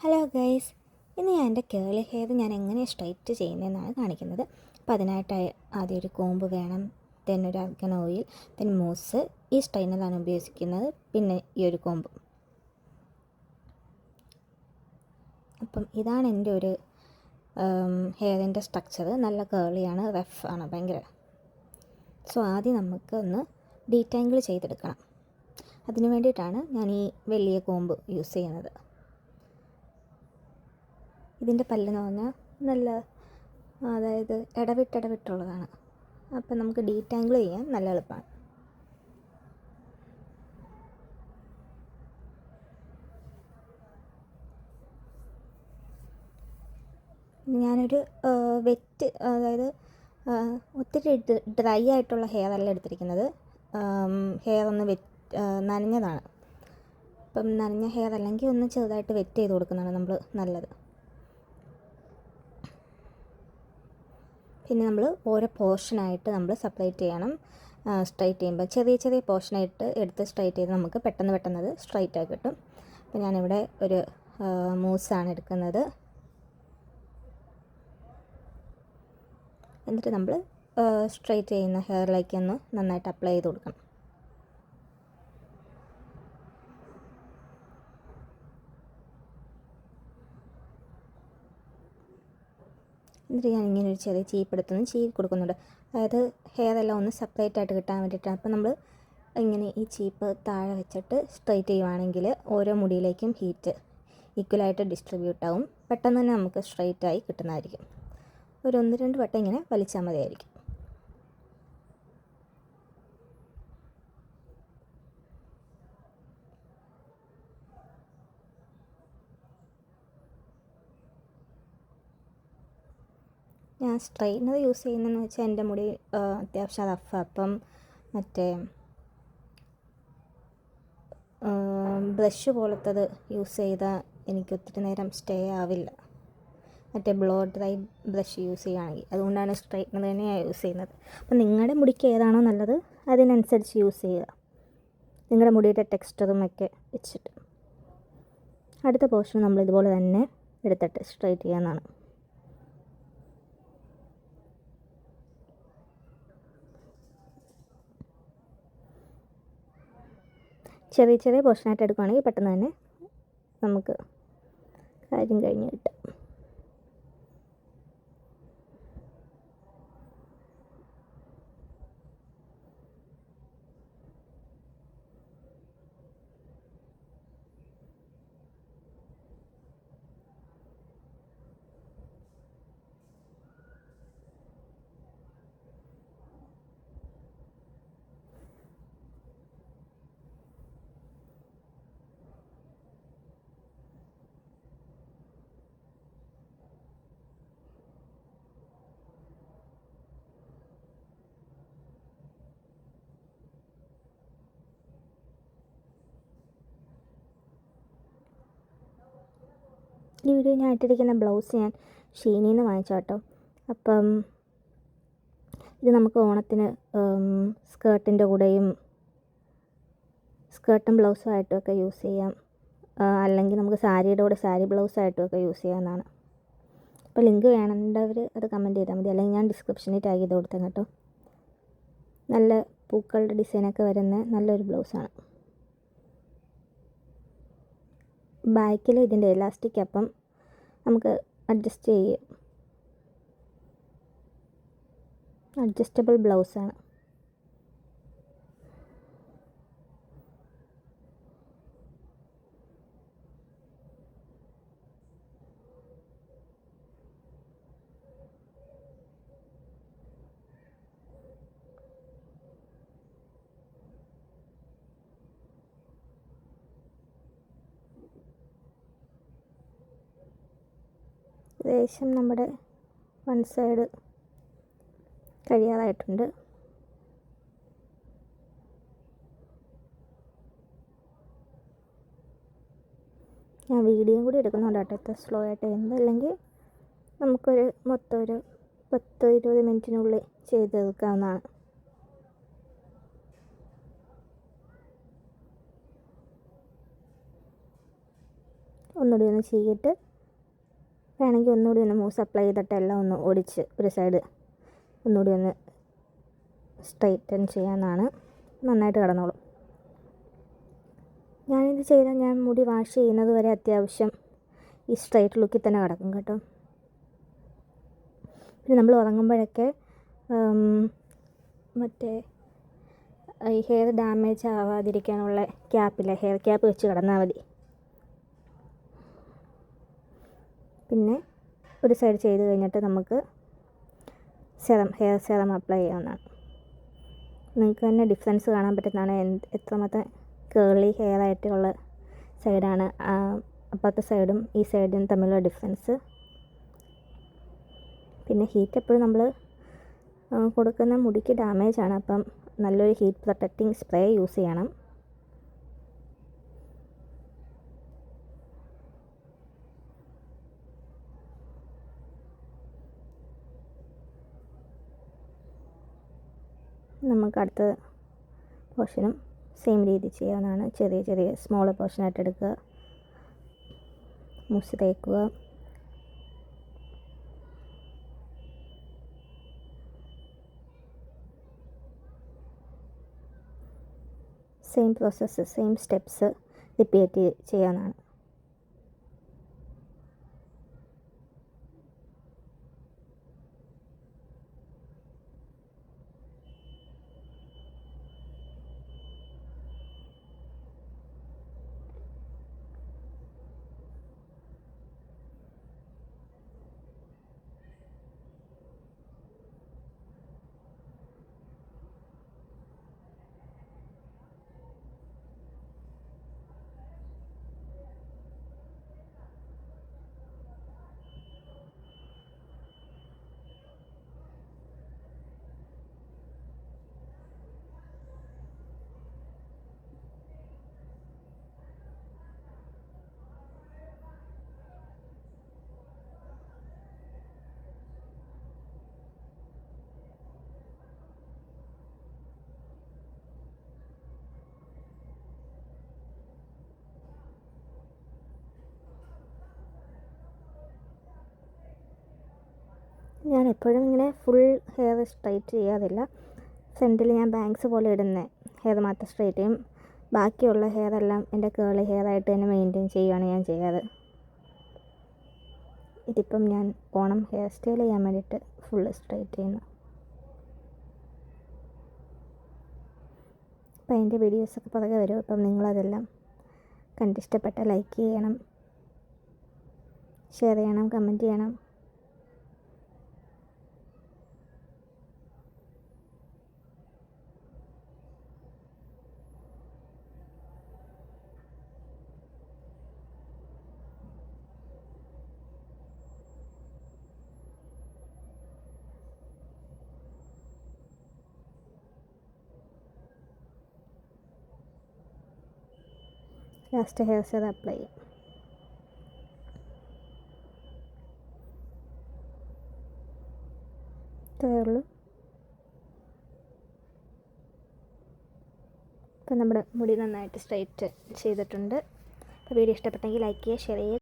Hello guys, ഇന്ന് ഞാൻ എൻ്റെ കേളി ഹെയർ ഞാൻ എങ്ങനെ സ്ട്രൈറ്റ് ചെയ്യുന്നതെന്നാണ് കാണിക്കുന്നത്. അപ്പോൾ അതിനായിട്ട് ആദ്യം ഒരു കോമ്പ് വേണം, then ഒരു അർഗൻ ഓയിൽ, then മൂസ്. ഈ സ്ട്രെയിനറാണ് ഉപയോഗിക്കുന്നത്, പിന്നെ ഈ ഒരു കോമ്പ്. അപ്പം ഇതാണ് എൻ്റെ ഒരു ഹെയറിൻ്റെ സ്ട്രക്ചർ. നല്ല കേളിയാണ്, റഫ് ആണ് ഭയങ്കര. സോ ആദ്യം നമുക്ക് ഒന്ന് ഡീറ്റാങ്കിൾ ചെയ്തെടുക്കണം. അതിന് വേണ്ടിയിട്ടാണ് ഞാൻ ഈ വലിയ കോമ്പ് യൂസ് ചെയ്യുന്നത്. ഇതിൻ്റെ പല്ലെന്ന് പറഞ്ഞാൽ നല്ല, അതായത് ഇടവിട്ടുള്ളതാണ്. അപ്പം നമുക്ക് ഡീറ്റാങ്കിൾ ചെയ്യാൻ നല്ല എളുപ്പമാണ്. ഞാനൊരു വെറ്റ്, അതായത് ഒത്തിരി ഡ്രൈ ആയിട്ടുള്ള ഹെയർ അല്ല എടുത്തിരിക്കുന്നത്. ഹെയർ ഒന്ന് നനഞ്ഞതാണ്. അപ്പം നനഞ്ഞ ഹെയർ അല്ലെങ്കിൽ ഒന്ന് ചെറുതായിട്ട് വെറ്റ് ചെയ്ത് കൊടുക്കുന്നതാണ് നമ്മൾ നല്ലത്. പിന്നെ നമ്മൾ ഓരോ പോർഷനായിട്ട് നമ്മൾ സെപ്പറേറ്റ് ചെയ്യണം. സ്ട്രൈറ്റ് ചെയ്യുമ്പോൾ ചെറിയ ചെറിയ പോർഷനായിട്ട് എടുത്ത് സ്ട്രൈറ്റ് ചെയ്ത് നമുക്ക് പെട്ടെന്ന് അത് സ്ട്രൈറ്റ് ആയി കിട്ടും. അപ്പോൾ ഞാനിവിടെ ഒരു മൂസാണ് എടുക്കുന്നത്. എന്നിട്ട് നമ്മൾ സ്ട്രൈറ്റ് ചെയ്യുന്ന ഹെയറിലേക്ക് ഒന്ന് നന്നായിട്ട് അപ്ലൈ ചെയ്ത് കൊടുക്കണം. എന്നിട്ട് ഞാൻ ഇങ്ങനെ ഒരു ചെറിയ ചീപ്പെടുത്തൊന്ന് ചീവി കൊടുക്കുന്നുണ്ട്. അതായത് ഹെയർ എല്ലാം ഒന്ന് സെപ്പറേറ്റ് ആയിട്ട് കിട്ടാൻ വേണ്ടിയിട്ടാണ്. അപ്പോൾ നമ്മൾ ഇങ്ങനെ ഈ ചീപ്പ് താഴെ വെച്ചിട്ട് സ്ട്രൈറ്റ് ചെയ്യുവാണെങ്കിൽ ഓരോ മുടിയിലേക്കും ഹീറ്റ് ഈക്വലായിട്ട് ഡിസ്ട്രിബ്യൂട്ട് ആവും. പെട്ടെന്ന് തന്നെ നമുക്ക് സ്ട്രൈറ്റ് ആയി കിട്ടുന്നതായിരിക്കും. ഒരു 1-2 വട്ടം ഇങ്ങനെ വലിച്ചാൽ മതിയായിരിക്കും. ഞാൻ സ്ട്രെയിനർ യൂസ് ചെയ്യുന്നതെന്ന് വെച്ചാൽ എൻ്റെ മുടി അത്യാവശ്യം റഫ്. അപ്പം മറ്റേ ബ്രഷ് പോലത്തത് യൂസ് ചെയ്താൽ എനിക്ക് ഒത്തിരി നേരം സ്റ്റേ ആവില്ല, മറ്റേ ബ്ലോ ഡ്രൈ ബ്രഷ് യൂസ് ചെയ്യുകയാണെങ്കിൽ. അതുകൊണ്ടാണ് സ്ട്രെയിറ്റ്നർ തന്നെയാണ് യൂസ് ചെയ്യുന്നത്. അപ്പം നിങ്ങളുടെ മുടിക്ക് ഏതാണോ നല്ലത് അതിനനുസരിച്ച് യൂസ് ചെയ്യുക, നിങ്ങളുടെ മുടിയുടെ ടെക്സ്ചറും ഒക്കെ വെച്ചിട്ട്. അടുത്ത പോർഷൻ നമ്മൾ ഇതുപോലെ തന്നെ എടുത്തിട്ട് സ്ട്രൈറ്റ് ചെയ്യാവുന്നതാണ്. ചെറിയ പോർഷനായിട്ട് എടുക്കുകയാണെങ്കിൽ പെട്ടെന്ന് തന്നെ നമുക്ക് കാര്യം കഴിഞ്ഞ് കിട്ടും. ഈ വീഡിയോ ഞാൻ ഇട്ടിരിക്കുന്ന ബ്ലൗസ് ഞാൻ ഷീനിൽ നിന്ന് വാങ്ങിച്ചു കേട്ടോ. അപ്പം ഇത് നമുക്ക് ഓണത്തിന് സ്കേർട്ടിൻ്റെ കൂടെയും സ്കേർട്ടും ബ്ലൗസും ആയിട്ടുമൊക്കെ യൂസ് ചെയ്യാം. അല്ലെങ്കിൽ നമുക്ക് സാരിയുടെ കൂടെ സാരി ബ്ലൗസായിട്ടുമൊക്കെ യൂസ് ചെയ്യാവുന്നതാണ്. അപ്പോൾ ലിങ്ക് വേണ്ടവർ അത് കമൻറ്റ് ചെയ്താൽ മതി, അല്ലെങ്കിൽ ഞാൻ ഡിസ്ക്രിപ്ഷനിൽ ടാഗ് ചെയ്ത് കൊടുത്തേ കേട്ടോ. നല്ല പൂക്കളുടെ ഡിസൈനൊക്കെ വരുന്ന നല്ലൊരു ബ്ലൗസാണ്. ബാക്കിൽ ഇതിൻ്റെ എലാസ്റ്റിക് അപ്പം നമുക്ക് അഡ്ജസ്റ്റ് ചെയ്യും. അഡ്ജസ്റ്റബിൾ ബ്ലൗസാണ്. ഏകദേശം നമ്മുടെ വൺ സൈഡ് കഴിയാറായിട്ടുണ്ട്. ഞാൻ വീഡിയോയും കൂടി എടുക്കുന്നുണ്ട് കേട്ടോ, എത്ര സ്ലോ ആയിട്ട് ചെയ്യുന്നത്. അല്ലെങ്കിൽ നമുക്കൊരു മൊത്തം ഒരു 10-20 മിനിറ്റിനുള്ളിൽ ചെയ്ത് തീർക്കാവുന്നതാണ്. ഒന്നുകൂടി ഒന്ന് ചീകിയിട്ട് വേണമെങ്കിൽ ഒന്നുകൂടി ഒന്ന് മൂസ് അപ്ലൈ ചെയ്തിട്ട് എല്ലാം ഒന്ന് ഒടിച്ച് ഒരു സൈഡ് ഒന്നുകൂടി ഒന്ന് സ്ട്രൈറ്റൻ ചെയ്യാമെന്നാണ്. നന്നായിട്ട് കിടന്നോളും. ഞാനിത് ചെയ്താൽ ഞാൻ മുടി വാഷ് ചെയ്യുന്നത് വരെ അത്യാവശ്യം ഈ സ്ട്രൈറ്റ് ലുക്കിൽ തന്നെ കിടക്കും കേട്ടോ. പിന്നെ നമ്മൾ ഉറങ്ങുമ്പോഴൊക്കെ മറ്റേ ഈ ഹെയർ ഡാമേജ് ആവാതിരിക്കാനുള്ള ക്യാപ്പില്ല, ഹെയർ ക്യാപ്പ് വെച്ച് കിടന്നാൽ മതി. പിന്നെ ഒരു സൈഡ് ചെയ്ത് കഴിഞ്ഞിട്ട് നമുക്ക് ഹെയർ സെറം അപ്ലൈ ചെയ്യാവുന്നതാണ്. നിങ്ങൾക്ക് തന്നെ ഡിഫറൻസ് കാണാൻ പറ്റുന്നതാണ് എത്രമാത്രം കേളി ഹെയർ ആയിട്ടുള്ള സൈഡാണ് അപ്പുറത്തെ സൈഡും ഈ സൈഡും തമ്മിലുള്ള ഡിഫറൻസ്. പിന്നെ ഹീറ്റ് എപ്പോഴും നമ്മൾ കൊടുക്കുന്ന മുടിക്ക് ഡാമേജാണ്. അപ്പം നല്ലൊരു ഹീറ്റ് പ്രൊട്ടക്റ്റിംഗ് സ്പ്രേ യൂസ് ചെയ്യണം. നമുക്ക് അടുത്ത പോർഷനും സെയിം രീതി ചെയ്യാവുന്നതാണ്. ചെറിയ ചെറിയ സ്മോൾ പോർഷനായിട്ട് എടുക്കുക, മുസ് തേക്കുക. Same process, same steps repeat ചെയ്യാവുന്നതാണ്. ഞാൻ എപ്പോഴും ഇങ്ങനെ ഫുൾ ഹെയർ സ്ട്രൈറ്റ് ചെയ്യാറില്ല. ഫ്രണ്ടിൽ ഞാൻ ബാങ്ക്സ് പോലെ ഇടുന്ന ഹെയർ മാത്രം സ്ട്രൈറ്റ് ചെയ്യും. ബാക്കിയുള്ള ഹെയർ എല്ലാം എൻ്റെ കേളി ഹെയർ ആയിട്ട് തന്നെ മെയിൻറ്റെയിൻ ചെയ്യുകയാണ് ഞാൻ ചെയ്യാറ്. ഇതിപ്പം ഞാൻ ഓണം ഹെയർ സ്റ്റൈൽ ചെയ്യാൻ വേണ്ടിയിട്ട് ഫുൾ സ്ട്രൈറ്റ് ചെയ്യുന്നു. അപ്പോൾ അതിൻ്റെ വീഡിയോസൊക്കെ പുറകെ വരും. അപ്പം നിങ്ങളതെല്ലാം കണ്ടിഷ്ടപ്പെട്ട ലൈക്ക് ചെയ്യണം, ഷെയർ ചെയ്യണം, കമൻറ്റ് ചെയ്യണം. ലാസ്റ്റ് ഹെയർ സെറം അപ്ലൈ ചെയ്യും. ഇത്രയേ ഉള്ളൂ. ഇപ്പം നമ്മുടെ മുടി നന്നായിട്ട് സ്ട്രൈറ്റ് ചെയ്തിട്ടുണ്ട്. അപ്പോൾ വീഡിയോ ഇഷ്ടപ്പെട്ടെങ്കിൽ ലൈക്ക് ചെയ്യുക, ഷെയർ ചെയ്യുക.